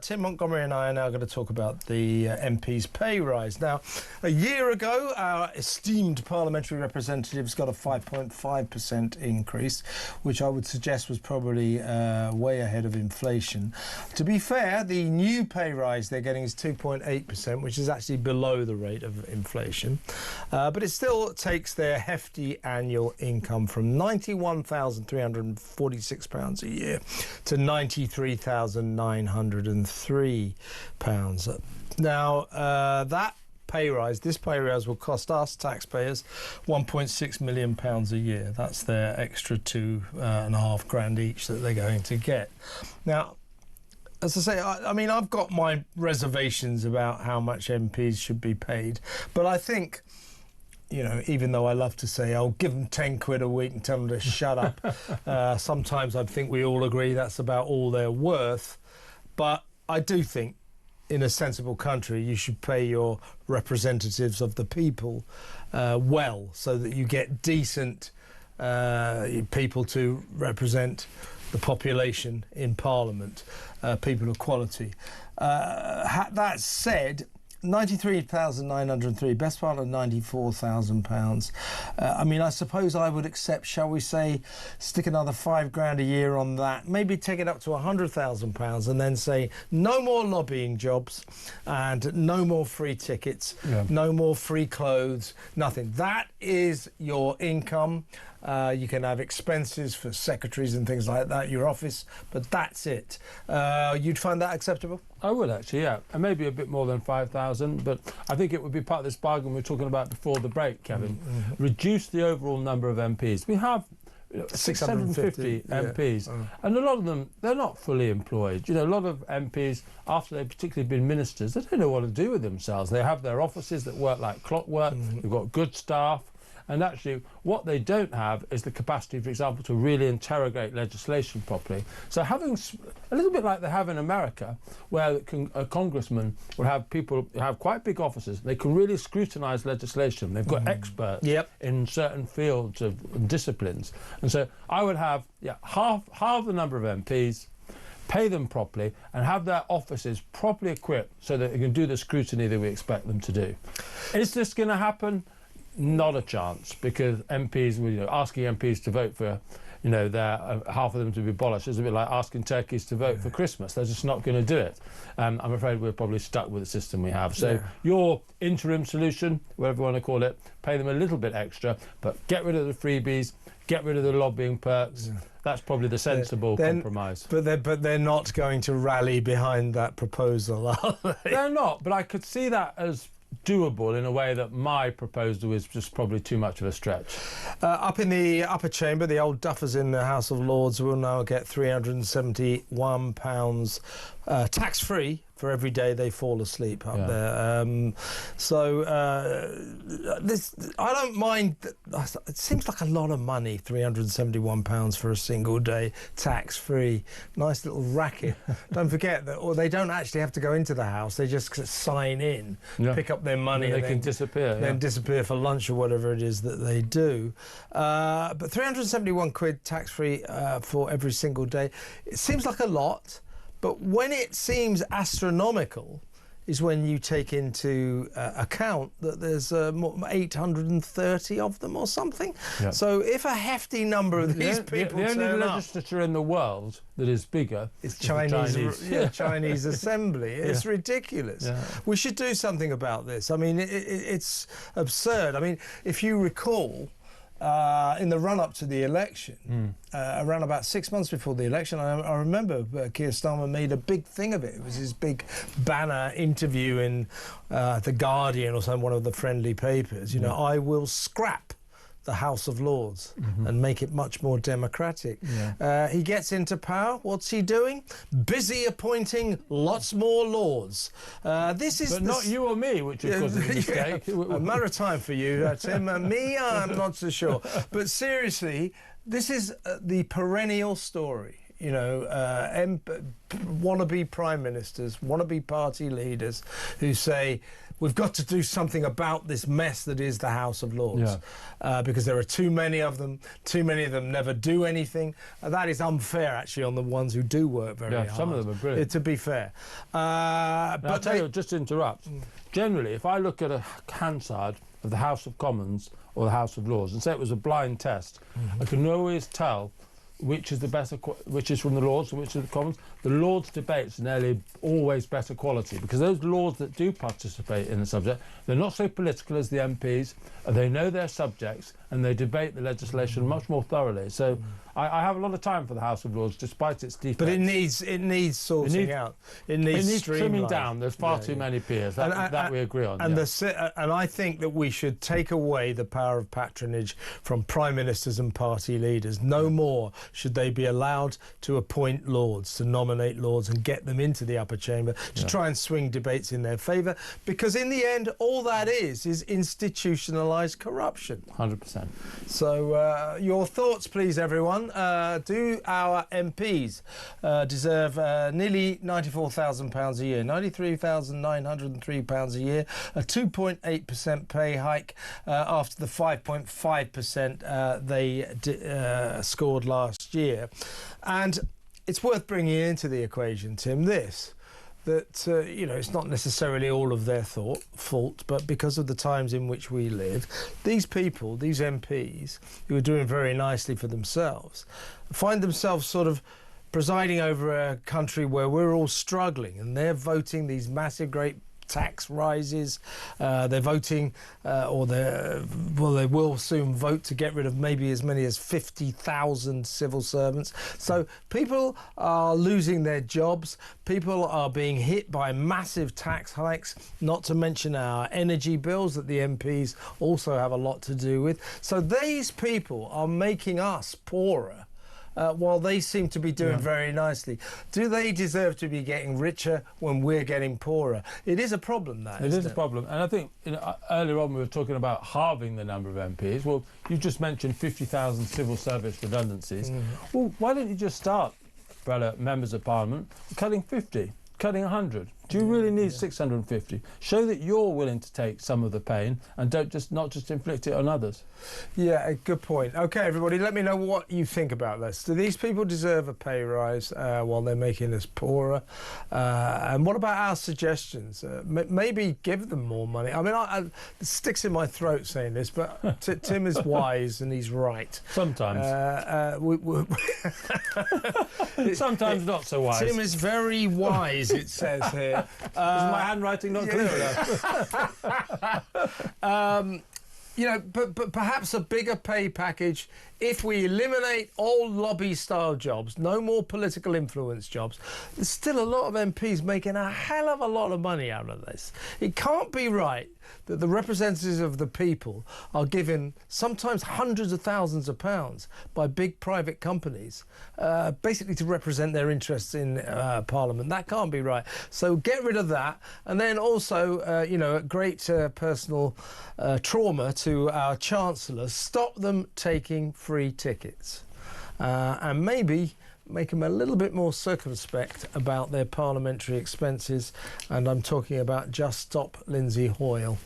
Tim Montgomery and I are now going to talk about the MP's pay rise. Now, a year ago, our esteemed parliamentary representatives got a 5.5% increase, which I would suggest was probably way ahead of inflation. To be fair, the new pay rise they're getting is 2.8%, which is actually below the rate of inflation. But it still takes their hefty annual income from £91,346 a year to £93,903. Now, this pay rise will cost us taxpayers £1.6 million a year. That's their extra £2.5 each that they're going to get. Now, as I say, I mean, I've got my reservations about how much MPs should be paid, but I think, you know, even though I love to say, I'll give them 10 quid a week and tell them to shut up, sometimes I think we all agree that's about all they're worth. But I do think, in a sensible country, you should pay your representatives of the people well, so that you get decent people to represent the population in Parliament, people of quality. That said, 93,903, best part of £94,000. I mean, I suppose I would accept, shall we say, stick another £5,000 a year on that, maybe take it up to £100,000 and then say no more lobbying jobs and no more free tickets, no more free clothes, nothing. That is your income. You can have expenses for secretaries and things like that, your office, but that's it. You'd find that acceptable? I would actually, yeah. And maybe a bit more than 5,000, but I think it would be part of this bargain we were talking about before the break, Kevin. Reduce the overall number of MPs. We have 650 MPs, and a lot of them, they're not fully employed. You know, a lot of MPs, after they've particularly been ministers, they don't know what to do with themselves. They have their offices that work like clockwork, they've got good staff, and actually what they don't have is the capacity, for example, to really interrogate legislation properly. So having a little bit like they have in America, where a congressman will have people who have quite big offices, they can really scrutinise legislation. They've got experts in certain fields of disciplines. And so I would have half the number of MPs, pay them properly, and have their offices properly equipped so that they can do the scrutiny that we expect them to do. Is this going to happen? Not a chance, because MPs, asking MPs to vote for, half of them to be abolished is a bit like asking turkeys to vote for Christmas. They're just not going to do it. I'm afraid we're probably stuck with the system we have. So your interim solution, whatever you want to call it, pay them a little bit extra, but get rid of the freebies, get rid of the lobbying perks. That's probably the sensible compromise. But they're not going to rally behind that proposal, are they? They're not, but I could see that as doable in a way that my proposal is just probably too much of a stretch. Up in the upper chamber, the old duffers in the House of Lords will now get £371 tax-free for every day they fall asleep up there. I don't mind. It seems like a lot of money, £371 for a single day, tax-free. Nice little racket. Don't forget that, or they don't actually have to go into the House. They just sign in, pick up their money, and they can disappear. Then disappear for lunch or whatever it is that they do. But £371 tax-free for every single day. It seems like a lot. But when it seems astronomical is when you take into account that there's 830 of them or something. So if a hefty number of these people the only turn legislature in the world that is bigger is Chinese Assembly. It's ridiculous. We should do something about this. I mean, it's absurd. I mean, if you recall, in the run-up to the election, around about 6 months before the election, I remember Keir Starmer made a big thing of it. It was his big banner interview in The Guardian or one of the friendly papers. I will scrap the House of Lords and make it much more democratic. He gets into power. What's he doing? Busy appointing lots more lords. But not you or me, which of course is a mistake. A maritime for you, Tim. Me, I'm not so sure. But seriously, this is the perennial story. wannabe prime ministers, wannabe party leaders who say, we've got to do something about this mess that is the House of Lords, because there are too many of them. Too many of them never do anything. That is unfair, actually, on the ones who do work very hard. Some of them are brilliant. To be fair. But I'll tell you, just to interrupt, generally, if I look at a Hansard of the House of Commons or the House of Lords and say it was a blind test, I can always tell which is which is from the Lords and which is the Commons. The Lords debates are nearly always better quality, because those Lords that do participate in the subject, they're not so political as the MPs, and they know their subjects, and they debate the legislation much more thoroughly. So I have a lot of time for the House of Lords, despite its defects. But it needs sorting out. It needs trimming down. There's far too many peers. That we agree on. And I think that we should take away the power of patronage from prime ministers and party leaders. No more should they be allowed to appoint Lords, to nominate Lords and get them into the upper chamber to try and swing debates in their favour, because in the end all that is institutionalised corruption. 100%. So your thoughts, please, everyone. Do our MPs deserve nearly £94,000 a year, £93,903 a year, a 2.8% pay hike after the 5.5% they scored last year? And it's worth bringing into the equation, Tim, that it's not necessarily all of their fault, but because of the times in which we live, these people, these MPs, who are doing very nicely for themselves, find themselves sort of presiding over a country where we're all struggling, and they're voting these massive, great tax rises. They're voting, they will soon vote to get rid of maybe as many as 50,000 civil servants. So people are losing their jobs. People are being hit by massive tax hikes, not to mention our energy bills that the MPs also have a lot to do with. So these people are making us poorer, while they seem to be doing very nicely. Do they deserve to be getting richer when we're getting poorer? It is a problem, that, isn't it? It is a problem. And I think earlier on we were talking about halving the number of MPs. Well, you just mentioned 50,000 civil service redundancies. Well, why don't you just start, fellow members of Parliament, cutting 50, cutting 100? Do you really need 650? Show that you're willing to take some of the pain and not just inflict it on others. Yeah, good point. OK, everybody, let me know what you think about this. Do these people deserve a pay rise while they're making us poorer? And what about our suggestions? Maybe give them more money. I mean, it sticks in my throat saying this, but Tim is wise and he's right. Sometimes. Sometimes not so wise. Tim is very wise, it says here. Is my handwriting not clear enough? But perhaps a bigger pay package if we eliminate all lobby-style jobs, no more political influence jobs. There's still a lot of MPs making a hell of a lot of money out of this. It can't be right that the representatives of the people are given sometimes hundreds of thousands of pounds by big private companies, basically to represent their interests in Parliament. That can't be right. So get rid of that. And then also, a great personal trauma to our chancellors, stop them taking free tickets, and maybe make them a little bit more circumspect about their parliamentary expenses. And I'm talking about Just Stop Lindsay Hoyle.